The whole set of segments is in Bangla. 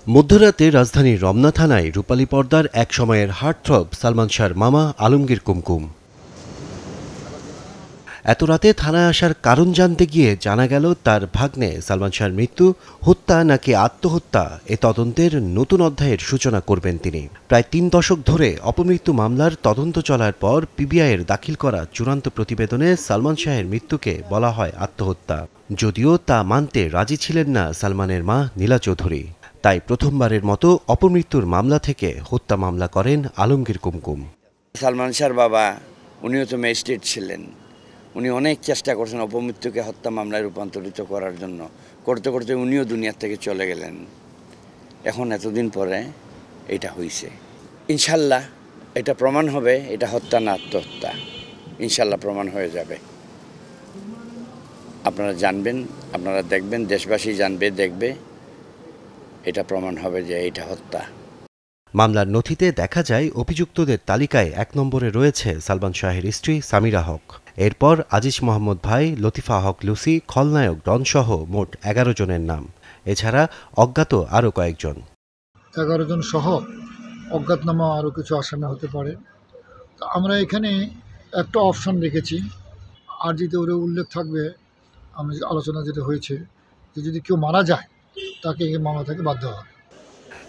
মধ্যরাতে রাজধানীর রমনা থানায় রূপালী পর্দার এক সময়ের হার্টথ্রব সালমান শাহর মামা আলমগীর কুমকুম। এত রাতে থানায় আসার কারণ জানতে গিয়ে জানা গেল তার ভাগ্নে সালমান শাহর মৃত্যু হত্যা নাকি আত্মহত্যা এ তদন্তের নতুন অধ্যায়ের সূচনা করবেন তিনি। প্রায় ৩ দশক ধরে অপমৃত্যু মামলার তদন্ত চলার পর পিবিআইয়ের দাখিল করা চূড়ান্ত প্রতিবেদনে সালমান শাহের মৃত্যুকে বলা হয় আত্মহত্যা, যদিও তা মানতে রাজি ছিলেন না সালমানের মা নীলা চৌধুরী। তাই প্রথমবারের মতো অপমৃত্যুর মামলা থেকে হত্যা মামলা করেন আলমগীর কুমকুম। সালমান শাহর বাবা উনিও তো ম্যাজিস্ট্রেট ছিলেন, উনি অনেক চেষ্টা করছেন অপমৃত্যুকে হত্যা মামলায় রূপান্তরিত করার জন্য, করতে করতে উনিও দুনিয়া থেকে চলে গেলেন। এখন এতদিন পরে এটা হয়েছে, ইনশাল্লাহ এটা প্রমাণ হবে এটা হত্যা না আত্মহত্যা, ইনশাল্লাহ প্রমাণ হয়ে যাবে। আপনারা জানবেন, আপনারা দেখবেন, দেশবাসী জানবে দেখবে, এটা প্রমাণ হবে যে এটা হত্যা। মামলার নথিতে দেখা যায় অভিযুক্তদের তালিকায় ১ নম্বরে রয়েছে সালমান শাহের স্ত্রী সামিরা হক। এরপর আজিজ মোহাম্মদ ভাই, লতিফা হক লুসি, খলনায়ক ডনসহ মোট ১১ জনের নাম। এছাড়া অজ্ঞাত আরও কয়েকজন। ১১ জন সহ অজ্ঞাতনামা আরও কিছু আসামি হতে পারে। তো আমরা এখানে একটা অপশন রেখেছি, আর যেটা ওর উল্লেখ থাকবে, আমি আলোচনা যেটা হয়েছে যে যদি কেউ মারা যায় তাকে এই মামলা থেকে বাধ্য হয়।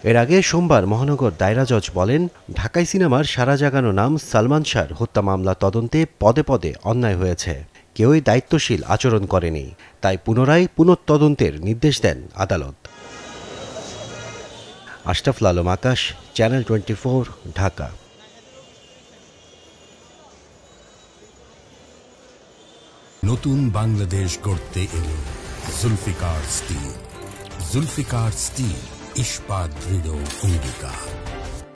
এর আগে সোমবার মহানগর দায়রা জজ বলেন, ঢাকাই সিনেমার সারা জাগানো নাম সালমান শাহর হত্যা মামলা তদন্তে পদে পদে অন্যায় হয়েছে, কেউই দায়িত্বশীল আচরণ করেনি, তাই পুনরায় পুনঃতদন্তের নির্দেশ দেন আদালত। আশরাফুল আলম আকাশ, চ্যানেল 24, ঢাকা। নতুন বাংলাদেশ গড়তে এলো জুলফিকার স্টিল। জুলফিকার স্টিল, ইস্পাত দৃঢ় অঙ্গীকার।